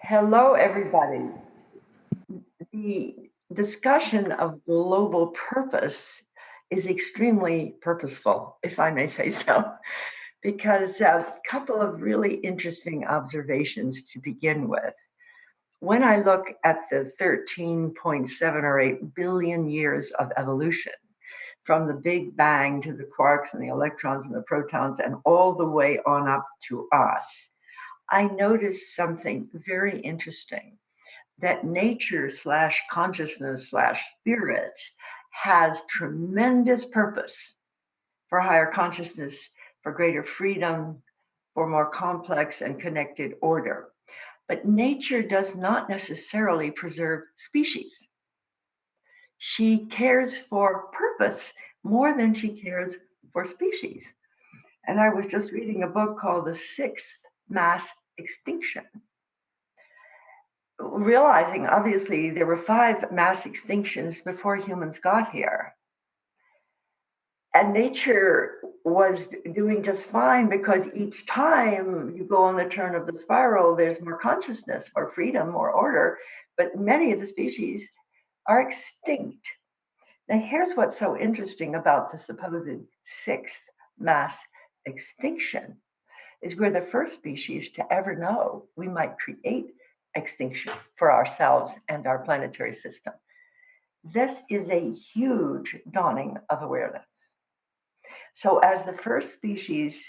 Hello, everybody. The discussion of global purpose is extremely purposeful, if I may say so, because a couple of really interesting observations to begin with. When I look at the 13.7 or 8 billion years of evolution, from the Big Bang to the quarks and the electrons and the protons, and all the way on up to us, I noticed something very interesting that nature slash consciousness slash spirit has tremendous purpose for higher consciousness, for greater freedom, for more complex and connected order. But nature does not necessarily preserve species. She cares for purpose more than she cares for species. And I was just reading a book called The Sixth Mass Extinction, realizing obviously there were 5 mass extinctions before humans got here. And nature was doing just fine because each time you go on the turn of the spiral, there's more consciousness, more freedom, more order. But many of the species are extinct. Now, here's what's so interesting about the supposed 6th mass extinction is we're the first species to ever know we might create extinction for ourselves and our planetary system. This is a huge dawning of awareness. So, as the first species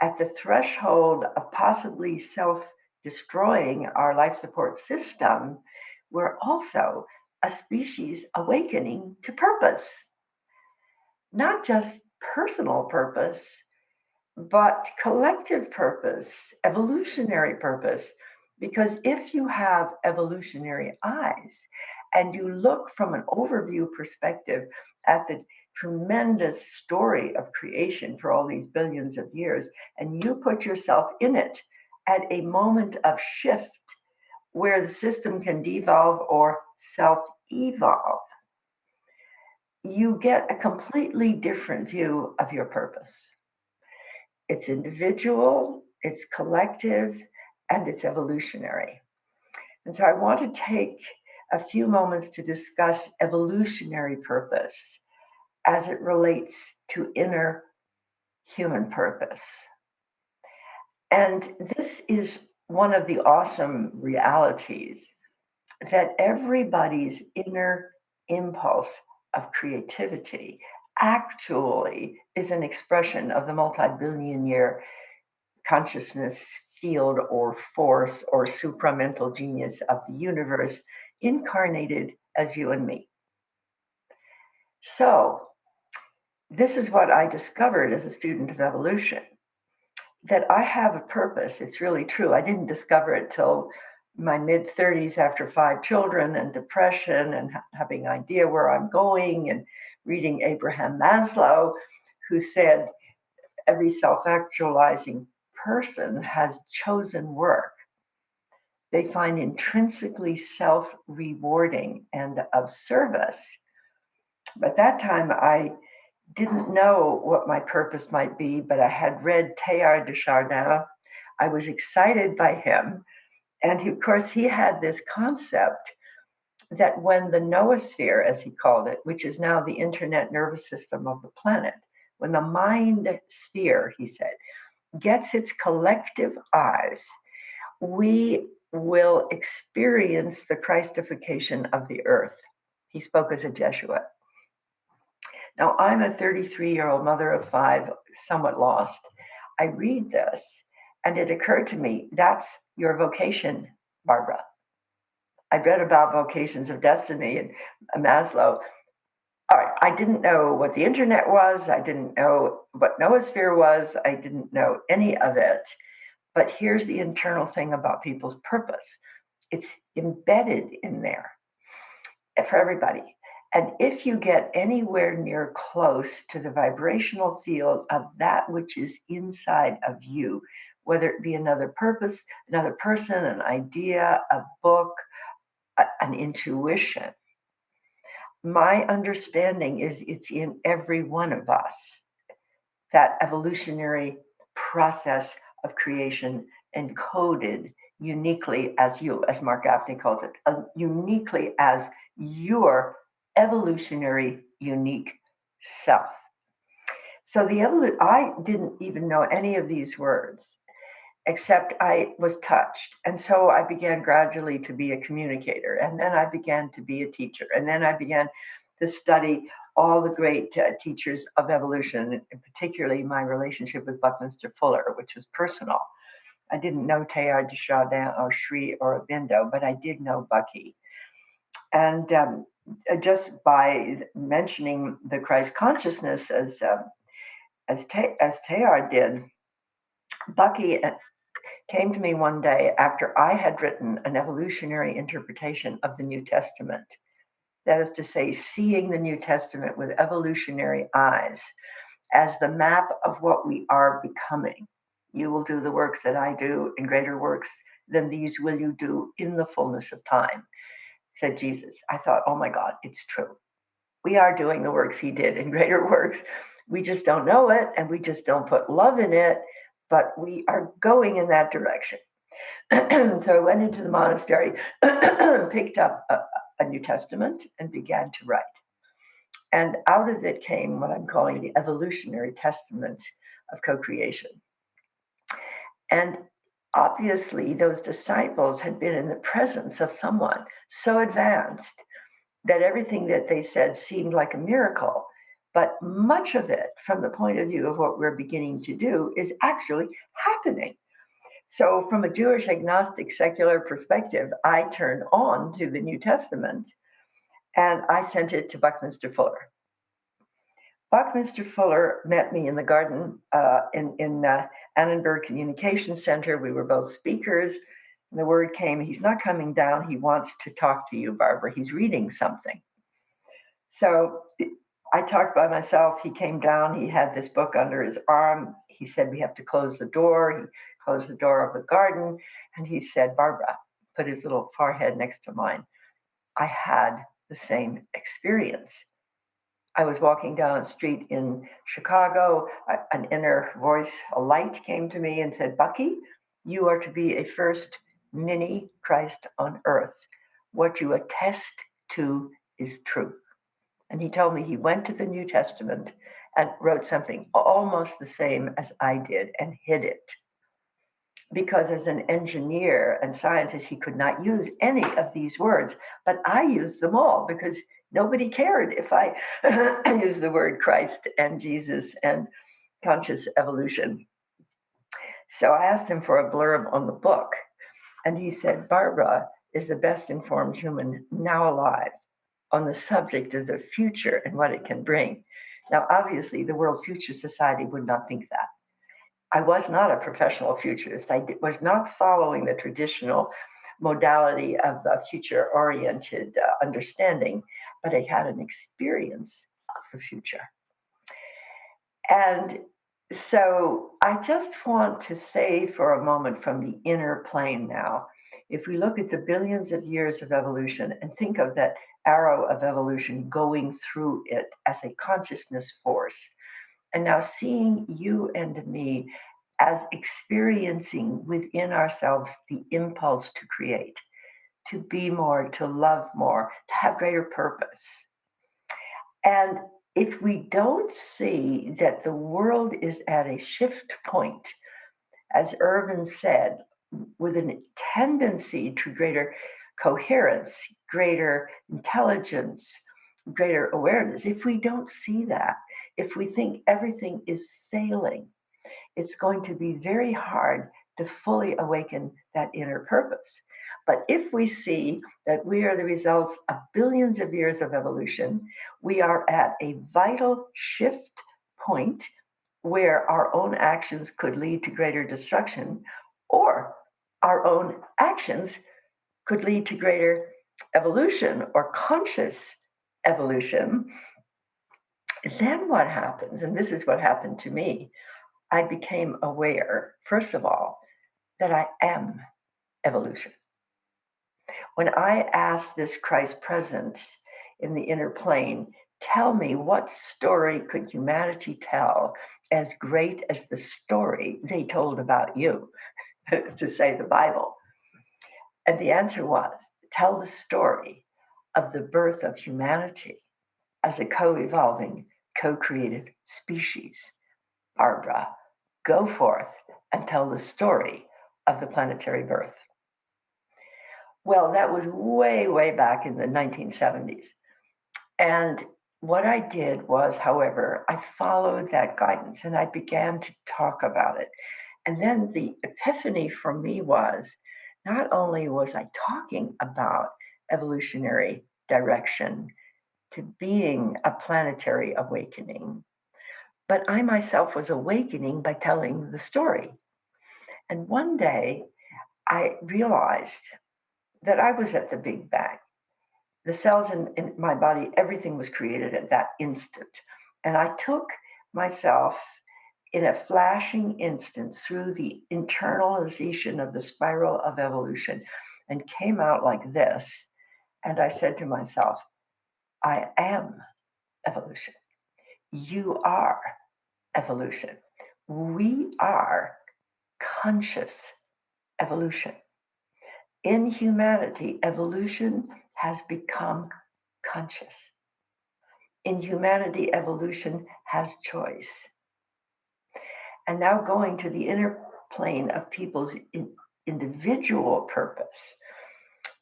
at the threshold of possibly self-destroying our life support system, we're also a species awakening to purpose. Not just personal purpose, but collective purpose, evolutionary purpose. Because if you have evolutionary eyes and you look from an overview perspective at the tremendous story of creation for all these billions of years, and you put yourself in it at a moment of shift where the system can devolve or self-evolve, you get a completely different view of your purpose. It's individual, it's collective, and it's evolutionary. And so I want to take a few moments to discuss evolutionary purpose as it relates to inner human purpose. And this is one of the awesome realities that everybody's inner impulse of creativity actually is an expression of the multi-billion year consciousness field or force or supramental genius of the universe incarnated as you and me. So this is what I discovered as a student of evolution, that I have a purpose. It's really true. I didn't discover it till my mid-30s after 5 children and depression and having an idea where I'm going and reading Abraham Maslow, who said every self-actualizing person has chosen work they find intrinsically self-rewarding and of service. But that time I didn't know what my purpose might be, but I had read Teilhard de Chardin. I was excited by him. And of course, he had this concept that when the noosphere, as he called it, which is now the internet nervous system of the planet, when the mind sphere, he said, gets its collective eyes, we will experience the Christification of the earth. He spoke as a Jesuit. Now, I'm a 33-year-old mother of 5, somewhat lost. I read this, and it occurred to me, that's your vocation, Barbara. I read about vocations of destiny and Maslow. All right, I didn't know what the internet was. I didn't know what noosphere was. I didn't know any of it. But here's the internal thing about people's purpose. It's embedded in there for everybody. And if you get anywhere near close to the vibrational field of that which is inside of you, whether it be another purpose, another person, an idea, a book, an intuition, my understanding is it's in every one of us, that evolutionary process of creation encoded uniquely as you, as Mark Gaffney calls it, uniquely as your evolutionary unique self. So I didn't even know any of these words, except I was touched. And so I began gradually to be a communicator. And then I began to be a teacher. And then I began to study all the great teachers of evolution, and particularly my relationship with Buckminster Fuller, which was personal. I didn't know Teilhard de Chardin or Sri or Aurobindo, but I did know Bucky. And just by mentioning the Christ consciousness as Teilhard did, Bucky came to me one day after I had written an evolutionary interpretation of the New Testament. That is to say, seeing the New Testament with evolutionary eyes as the map of what we are becoming. You will do the works that I do, and greater works than these will you do in the fullness of time, said Jesus. I thought, oh my God, it's true. We are doing the works he did and greater works. We just don't know it, and we just don't put love in it, but we are going in that direction. So I went into the monastery, picked up a New Testament, and began to write. And out of it came what I'm calling the evolutionary testament of co-creation. And obviously, those disciples had been in the presence of someone so advanced that everything that they said seemed like a miracle. But much of it, from the point of view of what we're beginning to do, is actually happening. So from a Jewish agnostic secular perspective, I turned on to the New Testament and I sent it to Buckminster Fuller. Buckminster Fuller met me in the garden in Annenberg Communication Center. We were both speakers. And the word came, he's not coming down. He wants to talk to you, Barbara. He's reading something. So I talked by myself. He came down. He had this book under his arm. He said, we have to close the door. He closed the door of the garden. And he said, Barbara, put his little forehead next to mine. I had the same experience. I was walking down a street in Chicago. An inner voice, a light came to me and said, Bucky, you are to be a first mini Christ on earth. What you attest to is true. And he told me he went to the New Testament and wrote something almost the same as I did and hid it. Because as an engineer and scientist, he could not use any of these words, but I used them all because nobody cared if I used the word Christ and Jesus and conscious evolution. So I asked him for a blurb on the book, and he said, Barbara is the best informed human now alive on the subject of the future and what it can bring. Now, obviously, the World Future Society would not think that. I was not a professional futurist. I was not following the traditional modality of future-oriented understanding, but I had an experience of the future. And so I just want to say for a moment from the inner plane now, if we look at the billions of years of evolution and think of that arrow of evolution going through it as a consciousness force, and now seeing you and me as experiencing within ourselves the impulse to create, to be more, to love more, to have greater purpose. And if we don't see that the world is at a shift point, as Irvin said, with a tendency to greater coherence, greater intelligence, greater awareness, if we don't see that, if we think everything is failing, it's going to be very hard to fully awaken that inner purpose. But if we see that we are the results of billions of years of evolution, we are at a vital shift point where our own actions could lead to greater destruction, or our own actions could lead to greater evolution or conscious evolution. Then what happens, and this is what happened to me, I became aware, first of all, that I am evolution. When I asked this Christ presence in the inner plane, tell me, what story could humanity tell as great as the story they told about you, to say the Bible? And the answer was, tell the story of the birth of humanity as a co-evolving, co-created species. Barbara, go forth and tell the story of the planetary birth. Well, that was way, way back in the 1970s. And what I did was, however, I followed that guidance and I began to talk about it. And then the epiphany for me was, not only was I talking about evolutionary direction to being a planetary awakening, but I myself was awakening by telling the story. And one day I realized that I was at the Big Bang. The cells in my body, everything was created at that instant. And I took myself in a flashing instant through the internalization of the spiral of evolution and came out like this. And I said to myself, I am evolution. You are evolution. We are conscious evolution. In humanity, evolution has become conscious. In humanity, evolution has choice. And now going to the inner plane of people's individual purpose,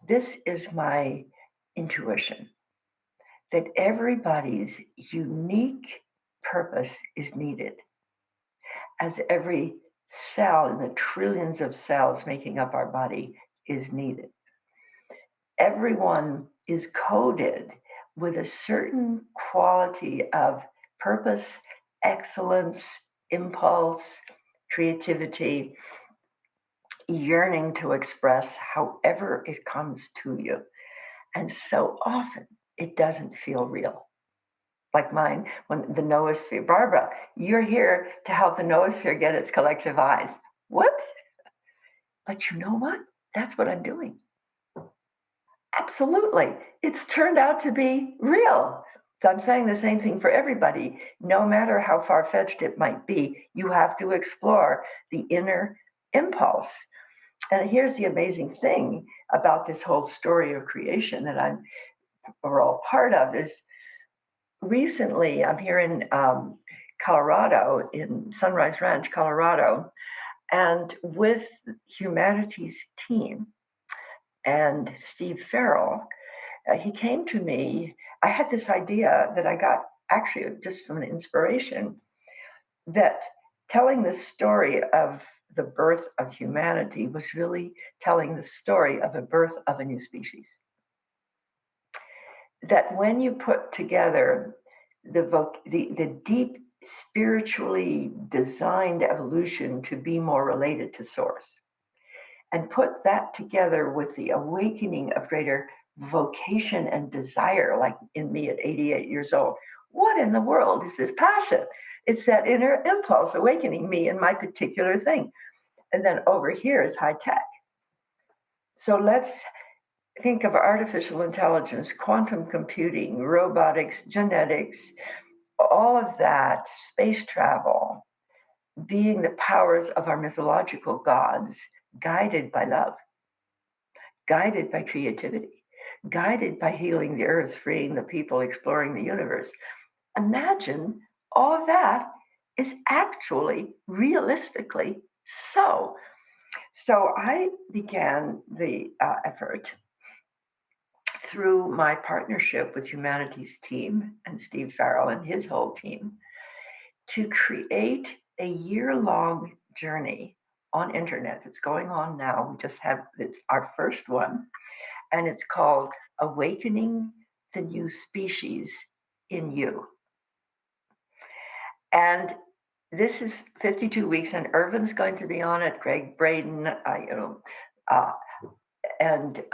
this is my intuition, that everybody's unique purpose is needed, as every cell in the trillions of cells making up our body is needed. Everyone is coded with a certain quality of purpose, excellence, impulse, creativity, yearning to express however it comes to you. And so often it doesn't feel real. Like mine, when the Noosphere, Barbara, you're here to help the Noosphere get its collective eyes. What? But you know what? That's what I'm doing. Absolutely. It's turned out to be real. So I'm saying the same thing for everybody. No matter how far-fetched it might be, you have to explore the inner impulse. And here's the amazing thing about this whole story of creation that we're all part of is recently I'm here in Colorado, in Sunrise Ranch, Colorado, and with Humanity's team and Steve Farrell, he came to me. I had this idea that I got actually just from an inspiration that telling the story of the birth of humanity was really telling the story of a birth of a new species. That when you put together the deep spiritually designed evolution to be more related to source, and put that together with the awakening of greater vocation and desire, like in me at 88 years old. What in the world is this passion? It's that inner impulse awakening me in my particular thing. And then over here is high tech. So let's think of artificial intelligence, quantum computing, robotics, genetics, all of that, space travel, being the powers of our mythological gods, guided by love, guided by creativity, guided by healing the earth, freeing the people, exploring the universe. Imagine all of that is actually realistically so. So I began the effort through my partnership with Humanity's team and Steve Farrell and his whole team to create a year-long journey on internet that's going on now. We just had, it's our first one, and it's called Awakening the New Species in You. And this is 52 weeks, and Irvin's going to be on it, Greg Braden, and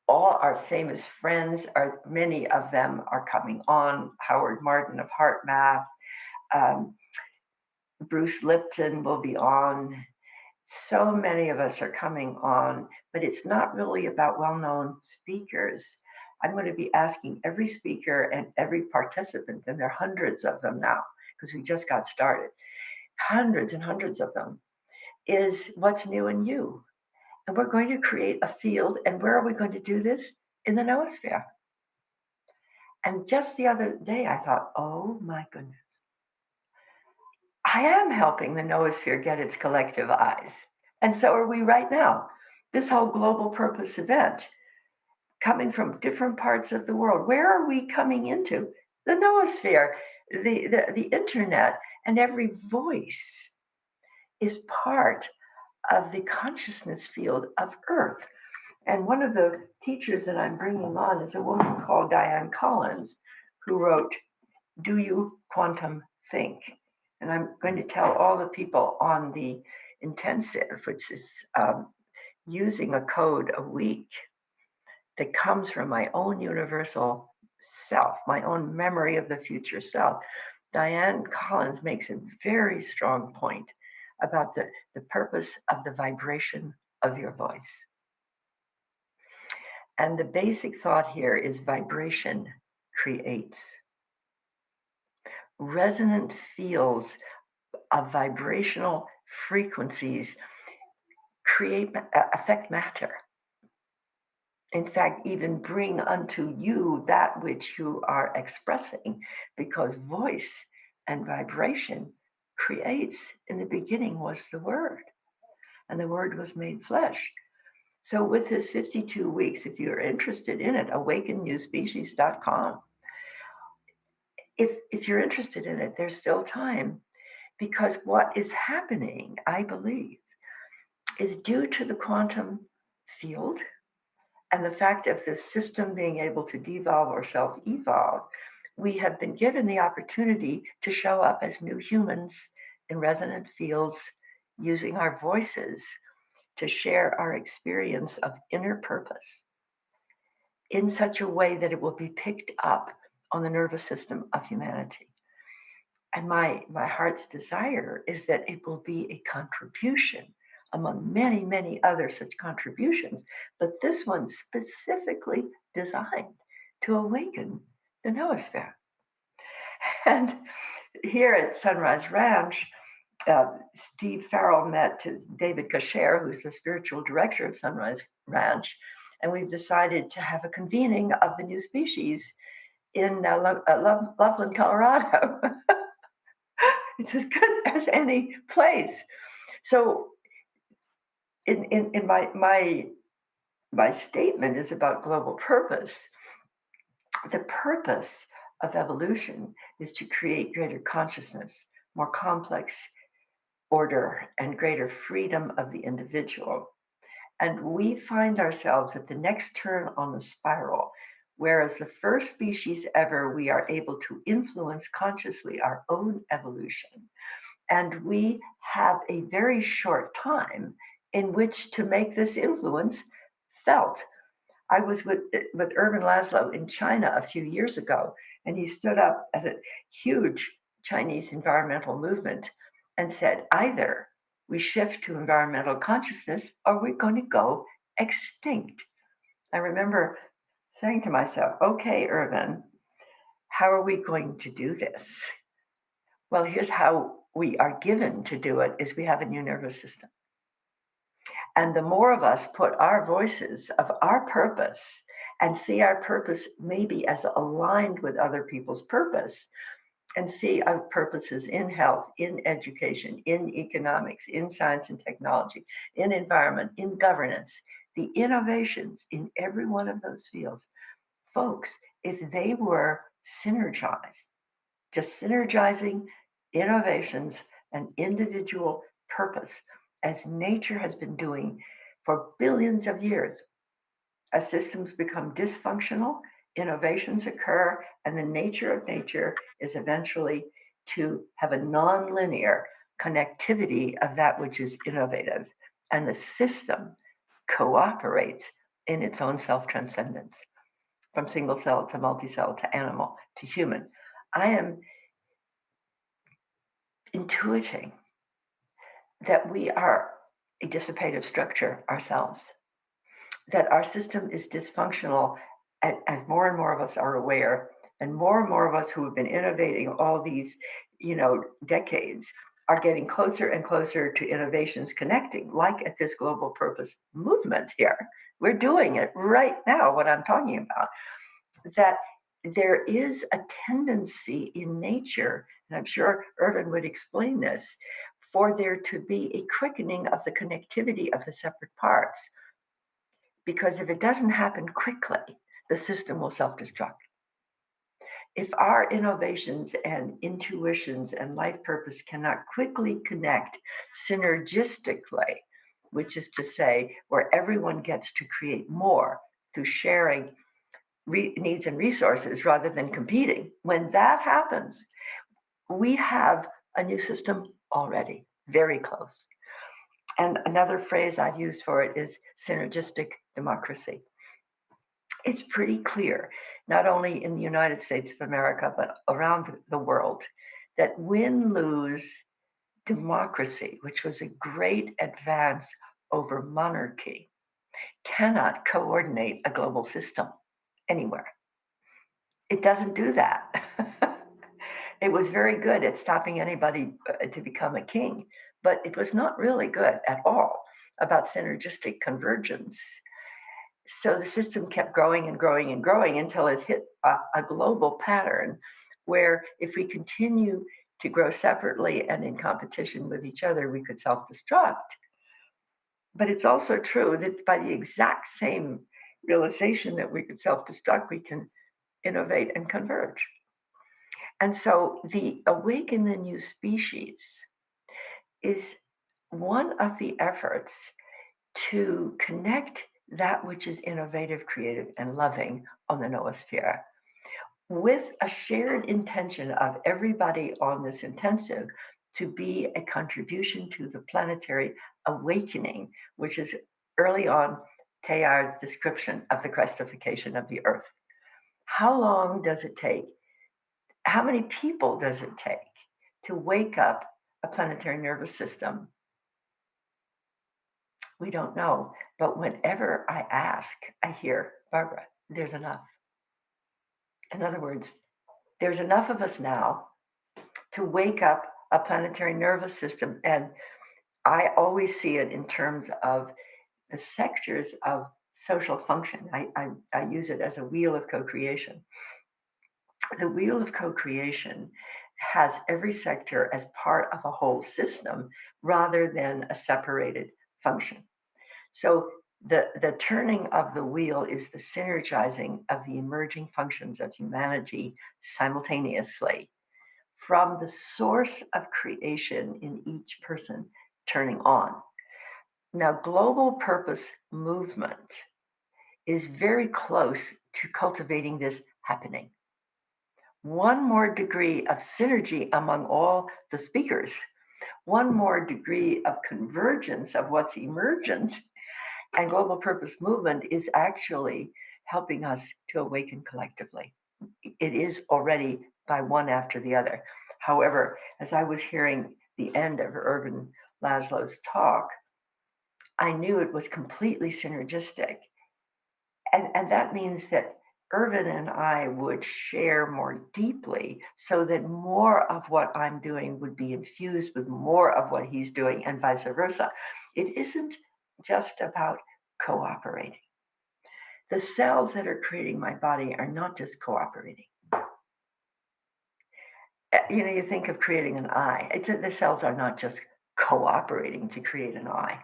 all our famous friends, many of them are coming on. Howard Martin of HeartMath, Bruce Lipton will be on. So many of us are coming on, but it's not really about well-known speakers. I'm going to be asking every speaker and every participant, and there are hundreds of them now, because we just got started, hundreds and hundreds of them, is what's new in you? And we're going to create a field. And where are we going to do this? In the noosphere. And just the other day, I thought, oh my goodness, I am helping the noosphere get its collective eyes. And so are we right now. This whole global purpose event, coming from different parts of the world. Where are we coming into? The noosphere, the internet, and every voice is part of the consciousness field of Earth. And one of the teachers that I'm bringing on is a woman called Diane Collins, who wrote, Do You Quantum Think? And I'm going to tell all the people on the intensive, which is using a code a week that comes from my own universal self, my own memory of the future self. Diane Collins makes a very strong point about the purpose of the vibration of your voice. And the basic thought here is vibration creates. Resonant fields of vibrational frequencies affect matter. In fact, even bring unto you that which you are expressing, because voice and vibration creates. In the beginning was the Word, and the Word was made flesh. So with this 52 weeks, if you're interested in it, awakennewspecies.com. If you're interested in it, there's still time, because what is happening, I believe, is due to the quantum field and the fact of the system being able to devolve or self-evolve. We have been given the opportunity to show up as new humans in resonant fields, using our voices to share our experience of inner purpose in such a way that it will be picked up on the nervous system of humanity. And my heart's desire is that it will be a contribution among many, many other such contributions, but this one specifically designed to awaken the noosphere. And here at Sunrise Ranch, Steve Farrell met David Kasher, who's the spiritual director of Sunrise Ranch, and we've decided to have a convening of the new species in Loveland, Colorado. It's as good as any place. So in my statement is about global purpose. The purpose of evolution is to create greater consciousness, more complex order, and greater freedom of the individual. And we find ourselves at the next turn on the spiral, whereas the first species ever, we are able to influence consciously our own evolution. And we have a very short time in which to make this influence felt. I was with Ervin Laszlo in China a few years ago, and he stood up at a huge Chinese environmental movement and said, either we shift to environmental consciousness or we're going to go extinct. I remember saying to myself, okay, Ervin, how are we going to do this? Well, here's how we are given to do it, is we have a new nervous system. And the more of us put our voices of our purpose and see our purpose maybe as aligned with other people's purpose, and see our purposes in health, in education, in economics, in science and technology, in environment, in governance, the innovations in every one of those fields. Folks, if they were synergized, just synergizing innovations and individual purpose, as nature has been doing for billions of years, as systems become dysfunctional, innovations occur, and the nature of nature is eventually to have a non-linear connectivity of that which is innovative, and the system cooperates in its own self-transcendence, from single cell to multi-cell to animal to human. I am intuiting that we are a dissipative structure ourselves, that our system is dysfunctional, as more and more of us are aware, and more of us who have been innovating all these, decades are getting closer and closer to innovations connecting, like at this global purpose movement here. We're doing it right now, what I'm talking about, that there is a tendency in nature, and I'm sure Irvin would explain this, for there to be a quickening of the connectivity of the separate parts. Because if it doesn't happen quickly, the system will self-destruct. If our innovations and intuitions and life purpose cannot quickly connect synergistically, which is to say, where everyone gets to create more through sharing needs and resources rather than competing, when that happens, we have a new system already, very close. And another phrase I've used for it is synergistic democracy. It's pretty clear, not only in the United States of America, but around the world, that win-lose democracy, which was a great advance over monarchy, cannot coordinate a global system anywhere. It doesn't do that. It was very good at stopping anybody to become a king, but it was not really good at all about synergistic convergence. So the system kept growing and growing and growing until it hit a global pattern where if we continue to grow separately and in competition with each other, we could self-destruct. But it's also true that by the exact same realization that we could self-destruct, we can innovate and converge. And so the Awaken the New Species is one of the efforts to connect that which is innovative, creative, and loving on the Noosphere with a shared intention of everybody on this intensive to be a contribution to the planetary awakening, which is early on Teilhard's description of the Christification of the Earth. How long does it take? How many people does it take to wake up a planetary nervous system? We don't know, but whenever I ask, I hear, Barbara, there's enough. In other words, there's enough of us now to wake up a planetary nervous system. And I always see it in terms of the sectors of social function. I use it as a wheel of co-creation. The wheel of co-creation has every sector as part of a whole system rather than a separated function. So the turning of the wheel is the synergizing of the emerging functions of humanity simultaneously from the source of creation in each person turning on. Now, global purpose movement is very close to cultivating this happening. One more degree of synergy among all the speakers, one more degree of convergence of what's emergent, and global purpose movement is actually helping us to awaken collectively. It is already by one after the other. However, as I was hearing the end of Irvin Laszlo's talk, I knew it was completely synergistic. And that means that Irvin and I would share more deeply so that more of what I'm doing would be infused with more of what he's doing and vice versa. It isn't just about cooperating. The cells that are creating my body are not just cooperating. You know, you think of creating an eye. The cells are not just cooperating to create an eye.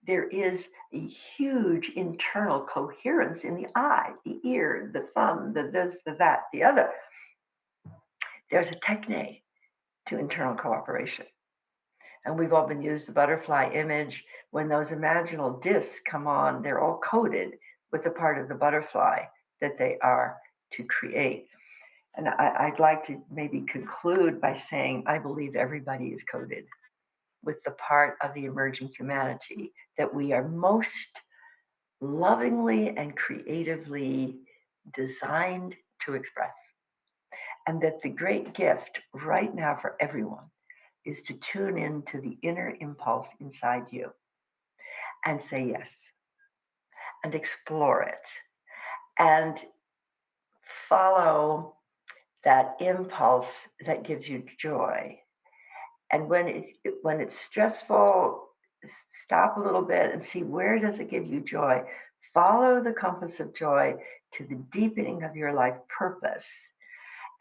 There is a huge internal coherence in the eye, the ear, the thumb, the this, the that, the other. There's a technique to internal cooperation. And we've all been used the butterfly image. When those imaginal discs come on, they're all coded with the part of the butterfly that they are to create. And I'd like to maybe conclude by saying, I believe everybody is coded with the part of the emerging humanity that we are most lovingly and creatively designed to express. And that the great gift right now for everyone is to tune into the inner impulse inside you and say yes, and explore it, and follow that impulse that gives you joy, And when it's stressful, stop a little bit and see, where does it give you joy? Follow the compass of joy to the deepening of your life purpose.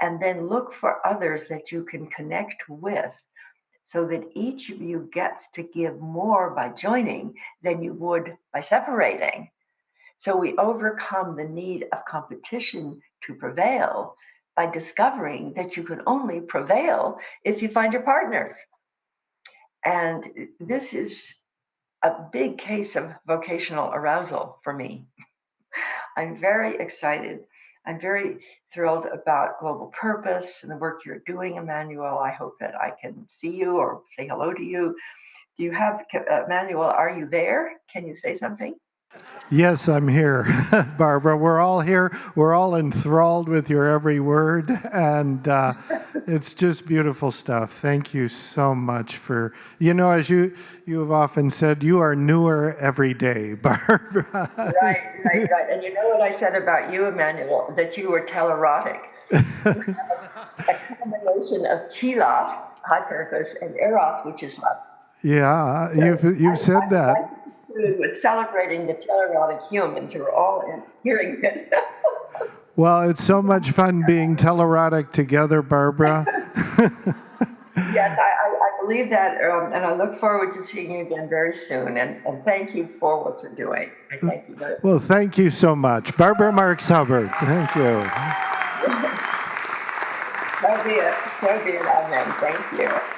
And then look for others that you can connect with, so that each of you gets to give more by joining than you would by separating. So we overcome the need of competition to prevail by discovering that you can only prevail if you find your partners. And this is a big case of vocational arousal for me. I'm very excited. I'm very thrilled about Global Purpose and the work you're doing, Emmanuel. I hope that I can see you or say hello to you. Do you have, Emmanuel, are you there? Can you say something? Yes, I'm here, Barbara. We're all here. We're all enthralled with your every word, and it's just beautiful stuff. Thank you so much for, as you have often said, you are newer every day, Barbara. Right. And you know what I said about you, Emmanuel, that you were telerotic. You have a combination of Tila, high purpose, and Eros, which is love. Yeah, you've said that. I with celebrating the telerotic humans who are all hearing it. Well, it's so much fun being telerotic together, Barbara. Yes, I believe that, and I look forward to seeing you again very soon. And thank you for what you're doing. I thank you very much. Well, thank you so much. Barbara Marx Hubbard, thank you. So be it. Amen. Thank you.